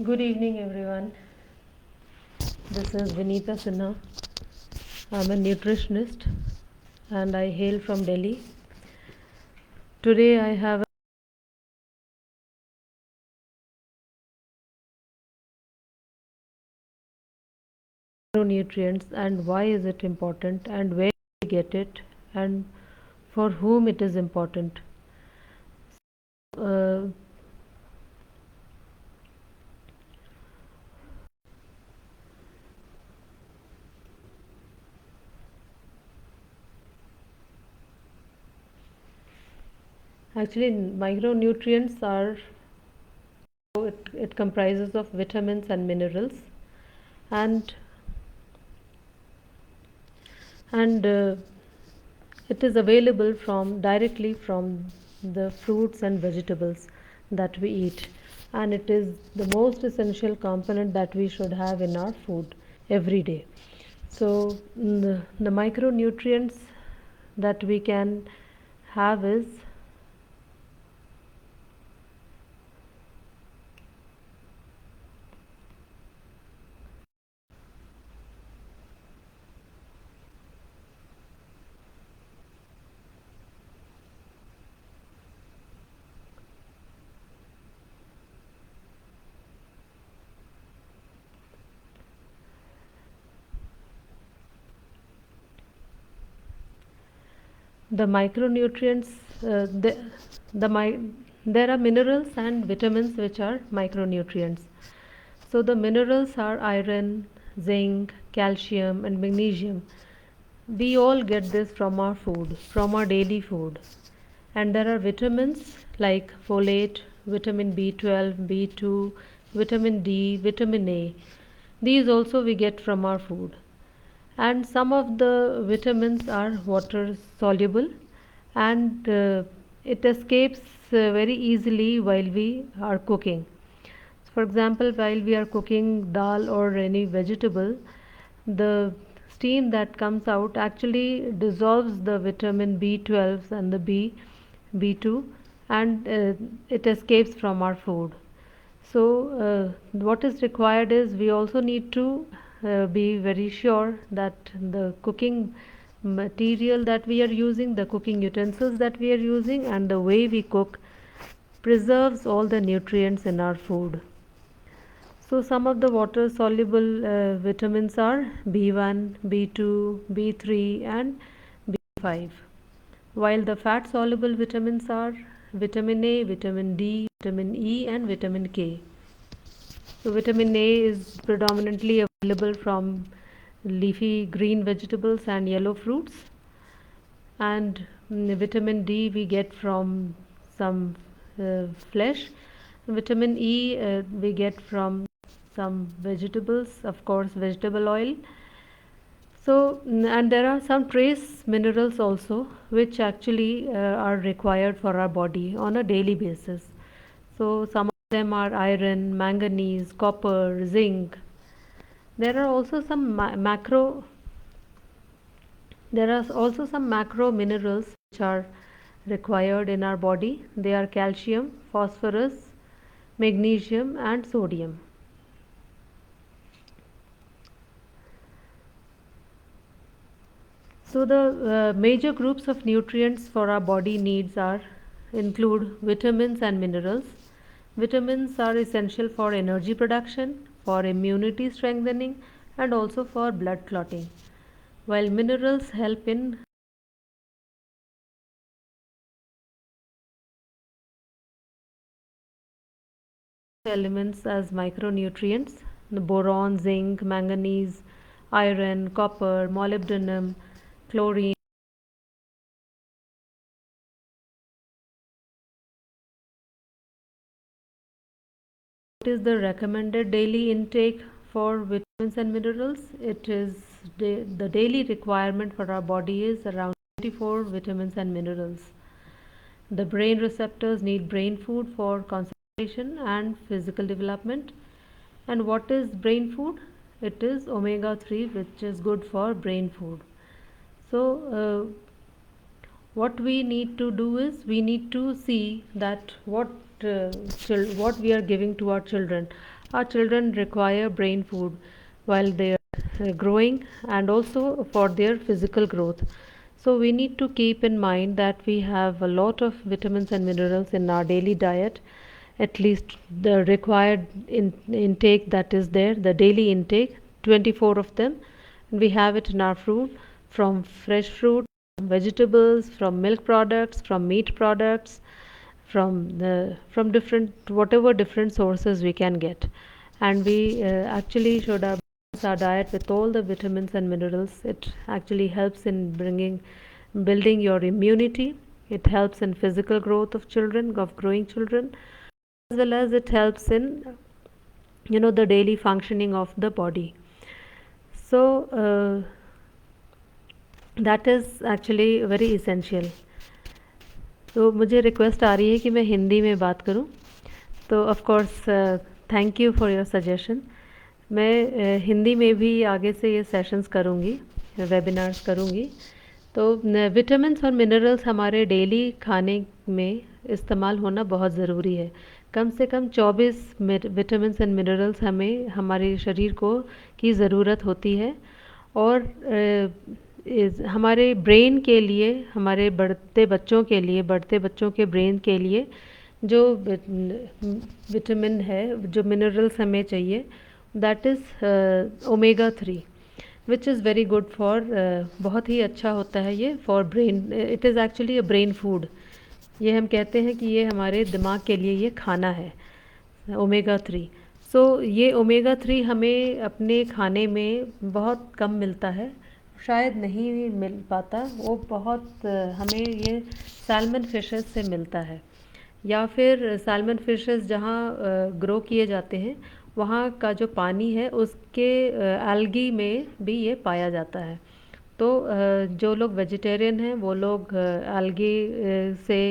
Good evening, everyone. This is Vinita Sinha. I'm a nutritionist and I hail from Delhi. Today, I have nutrients and why is it important and where we get it and for whom it is important. Uh, Actually, micronutrients are it comprises of vitamins and minerals and and it is available from directly from the fruits and vegetables that we eat, and it is the most essential component that we should have in our food every day. So the micronutrients that we can have is the micronutrients. There are minerals and vitamins which are micronutrients. So the minerals are iron, zinc, calcium, and magnesium. We all get this from our food, from our daily food. And there are vitamins like folate, vitamin B12, B2, vitamin D, vitamin A. These also we get from our food. And some of the vitamins are water soluble, and it escapes very easily while we are cooking. For example, while we are cooking dal or any vegetable, the steam that comes out actually dissolves the vitamin B12 and the B2, and it escapes from our food. So, what is required is we also need to be very sure that the cooking material that we are using, the cooking utensils that we are using, and the way we cook preserves all the nutrients in our food. So, some of the water soluble vitamins are B1, B2, B3, and B5, while the fat soluble vitamins are vitamin A, vitamin D, vitamin E, and vitamin K. So, vitamin A is predominantly available from leafy green vegetables and yellow fruits, and vitamin D we get from some flesh. Vitamin E we get from some vegetables, of course, vegetable oil. So, and there are some trace minerals also which actually are required for our body on a daily basis. So, some of them are iron, manganese, copper, zinc. There are also some macro. There are also some macro minerals which are required in our body. They are calcium, phosphorus, magnesium, and sodium. So the major groups of nutrients for our body needs are include vitamins and minerals. Vitamins are essential for energy production, for immunity strengthening, and also for blood clotting, while minerals help in elements as micronutrients: the boron, zinc, manganese, iron, copper, molybdenum, chlorine. What is the recommended daily intake for vitamins and minerals? It is the daily requirement for our body is around 24 vitamins and minerals. The brain receptors need brain food for concentration and physical development. And what is brain food? It is omega 3, which is good for brain food. So, what we need to do is we need to see that what what we are giving to our children. Our children require brain food while they are growing, and also for their physical growth. So we need to keep in mind that we have a lot of vitamins and minerals in our daily diet, at least the required intake that is there, the daily intake, 24 of them. We have it in our fruit, from fresh fruit, from vegetables, from milk products, from meat products, from different, whatever different sources we can get. And we actually should have our diet with all the vitamins and minerals. It actually helps in building your immunity. It helps in physical growth of children, of growing children, as well as it helps in the daily functioning of the body. So that is actually very essential. तो मुझे request आ रही है कि मैं हिंदी में बात करूं, तो of course thank you for your suggestion. मैं हिंदी में भी आगे से ये सेशंस करूंगी, वेबिनार्स करूंगी. तो विटामिन्स और मिनरल्स हमारे डेली खाने में इस्तेमाल होना बहुत ज़रूरी है. कम से कम 24 विटामिन्स एंड मिनरल्स हमें हमारे शरीर को की ज़रूरत होती है. और हमारे ब्रेन के लिए, हमारे बढ़ते बच्चों के ब्रेन के लिए जो विटामिन है, जो मिनरल्स हमें चाहिए, that is omega 3, which is very good for, बहुत ही अच्छा होता है ये for brain. It is actually a brain food. ये हम कहते हैं कि ये हमारे दिमाग के लिए ये खाना है, ओमेगा 3. सो ये ओमेगा 3 हमें अपने खाने में बहुत कम मिलता है, शायद नहीं मिल पाता. वो बहुत हमें ये सैल्मन फिशेस से मिलता है, या फिर सैल्मन फिशेस जहाँ ग्रो किए जाते हैं वहाँ का जो पानी है उसके एल्गी में भी ये पाया जाता है. तो जो लोग वेजिटेरियन हैं वो लोग एल्गी से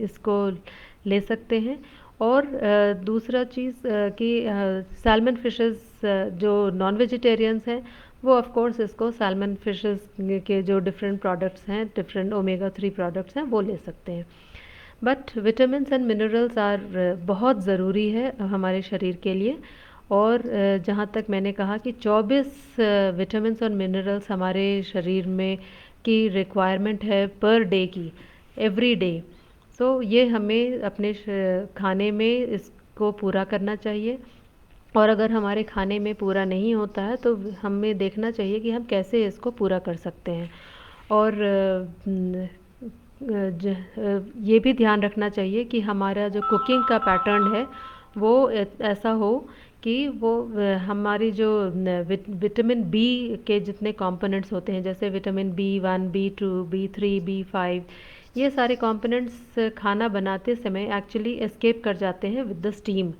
इसको ले सकते हैं. और दूसरा चीज़ कि सैल्मन फिशेस जो नॉन वेजिटेरियंस हैं वो ऑफ कोर्स इसको सैल्मन फिशेस के जो डिफरेंट प्रोडक्ट्स हैं, डिफरेंट ओमेगा 3 प्रोडक्ट्स हैं, वो ले सकते हैं. But vitamins and minerals are बहुत ज़रूरी है हमारे शरीर के लिए. और जहाँ तक मैंने कहा कि 24 विटामिन्स और मिनरल्स हमारे शरीर में की रिक्वायरमेंट है पर डे की, एवरी डे. सो ये हमें अपने खाने में इसको पूरा करना चाहिए. और अगर हमारे खाने में पूरा नहीं होता है तो हमें देखना चाहिए कि हम कैसे इसको पूरा कर सकते हैं. और ये भी ध्यान रखना चाहिए कि हमारा जो कुकिंग का पैटर्न है वो ऐसा हो कि वो हमारी जो विटामिन बी के जितने कंपोनेंट्स होते हैं, जैसे vitamin B1, B2, B3, B5, ये सारे कंपोनेंट्स खाना बनाते समय एक्चुअली एस्केप कर जाते हैं विद द स्टीम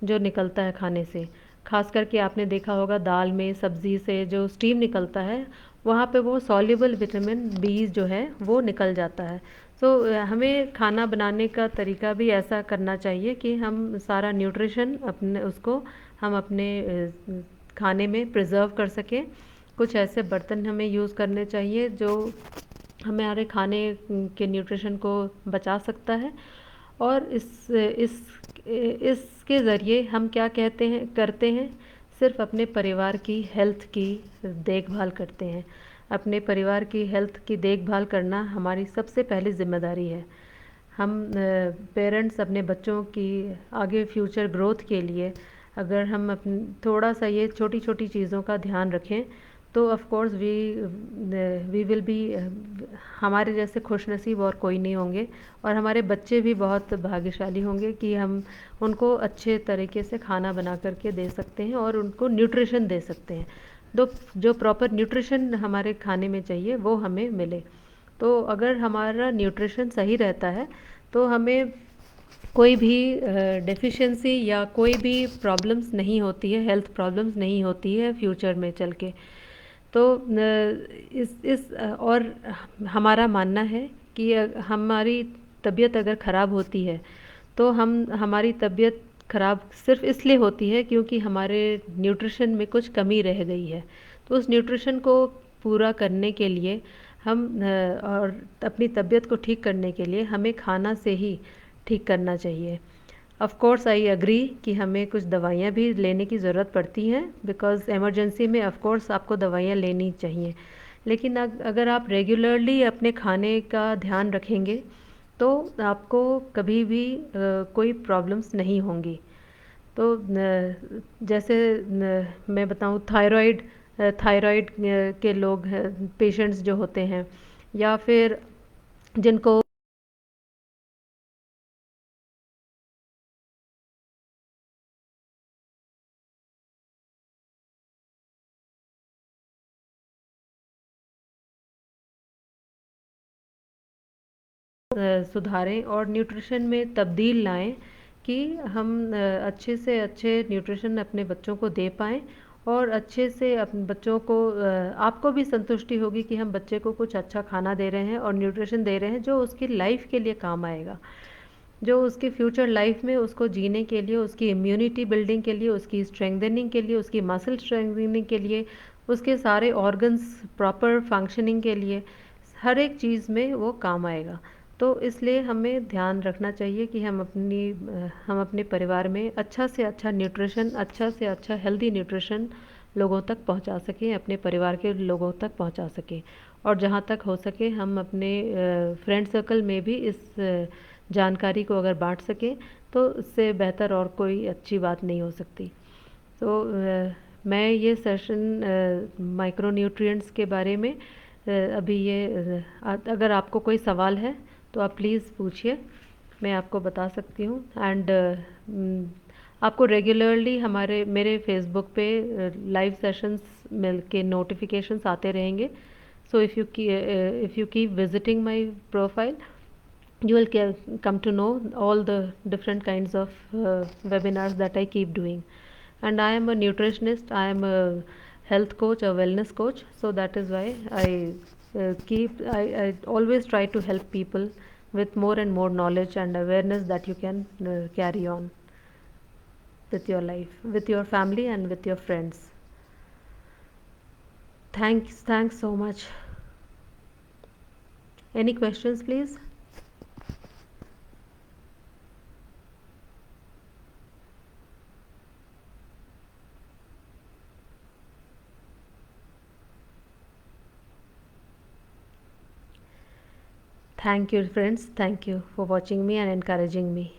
जो निकलता है खाने से. खास करके आपने देखा होगा दाल में, सब्ज़ी से जो स्टीम निकलता है वहाँ पे वो सॉल्युबल विटामिन बी जो है वो निकल जाता है. सो हमें खाना बनाने का तरीका भी ऐसा करना चाहिए कि हम सारा न्यूट्रिशन हम अपने खाने में प्रिजर्व कर सकें. कुछ ऐसे बर्तन हमें यूज़ करने चाहिए जो हमारे खाने के न्यूट्रिशन को बचा सकता है. और इसके ज़रिए हम क्या करते हैं, सिर्फ अपने परिवार की हेल्थ की देखभाल करते हैं. अपने परिवार की हेल्थ की देखभाल करना हमारी सबसे पहली ज़िम्मेदारी है. हम पेरेंट्स अपने बच्चों की आगे फ्यूचर ग्रोथ के लिए अगर हम थोड़ा सा ये छोटी छोटी चीज़ों का ध्यान रखें तो of course we will be, हमारे जैसे खुशनसीब और कोई नहीं होंगे. और हमारे बच्चे भी बहुत भाग्यशाली होंगे कि हम उनको अच्छे तरीके से खाना बना करके दे सकते हैं और उनको न्यूट्रिशन दे सकते हैं. जो प्रॉपर न्यूट्रिशन हमारे खाने में चाहिए वो हमें मिले. तो अगर हमारा न्यूट्रिशन सही रहता है तो हमें कोई भी डेफिशिएंसी या कोई भी प्रॉब्लम्स नहीं होती है, हेल्थ प्रॉब्लम्स नहीं होती है फ्यूचर में चल के. तो और हमारा मानना है कि हमारी तबीयत अगर ख़राब होती है तो हमारी तबीयत ख़राब सिर्फ इसलिए होती है क्योंकि हमारे न्यूट्रिशन में कुछ कमी रह गई है. तो उस न्यूट्रिशन को पूरा करने के लिए और अपनी तबीयत को ठीक करने के लिए हमें खाना से ही ठीक करना चाहिए. ऑफ कोर्स आई एग्री कि हमें कुछ दवाइयाँ भी लेने की ज़रूरत पड़ती हैं, बिकॉज़ इमरजेंसी में ऑफ कोर्स आपको दवाइयाँ लेनी चाहिए। लेकिन अगर आप रेगुलरली अपने खाने का ध्यान रखेंगे तो आपको कभी भी कोई प्रॉब्लम्स नहीं होंगी। तो जैसे मैं बताऊँ, थायराइड के लोग हैं, पेशेंट्स जो होते हैं, या फिर जिनको सुधारें और न्यूट्रिशन में तब्दील लाएं कि हम अच्छे से अच्छे न्यूट्रिशन अपने बच्चों को दे पाएँ, और अच्छे से अपने बच्चों को आपको भी संतुष्टि होगी कि हम बच्चे को कुछ अच्छा खाना दे रहे हैं और न्यूट्रिशन दे रहे हैं जो उसकी लाइफ के लिए काम आएगा, जो उसके फ्यूचर लाइफ में उसको जीने के लिए, उसकी इम्यूनिटी बिल्डिंग के लिए, उसकी स्ट्रेंथनिंग के लिए, उसकी मसल स्ट्रेंथनिंग के लिए, उसके सारे ऑर्गन्स प्रॉपर फंक्शनिंग के लिए, हर एक चीज़ में वो काम आएगा। तो इसलिए हमें ध्यान रखना चाहिए कि हम अपने परिवार में अच्छा से अच्छा न्यूट्रिशन, अच्छा से अच्छा हेल्दी न्यूट्रिशन लोगों तक पहुंचा सकें, अपने परिवार के लोगों तक पहुंचा सकें। और जहां तक हो सके हम अपने फ्रेंड सर्कल में भी इस जानकारी को अगर बांट सकें तो इससे बेहतर और कोई अच्छी बात नहीं हो सकती। तो मैं ये सेशन माइक्रो न्यूट्रिएंट्स के बारे में अभी ये अगर आपको कोई सवाल है तो आप प्लीज़ पूछिए, मैं आपको बता सकती हूँ। एंड आपको रेगुलरली मेरे फेसबुक पे लाइव सेशंस मिल के नोटिफिकेशंस आते रहेंगे। So if you keep visiting my profile, you will come to know all the different kinds of webinars that I keep doing. And I am a nutritionist, I am a health coach, a wellness coach, so that is why I always try to help people with more and more knowledge and awareness that you can carry on with your life, with your family, and with your friends. Thanks so much. Any questions, please? Thank you, friends. Thank you for watching me and encouraging me.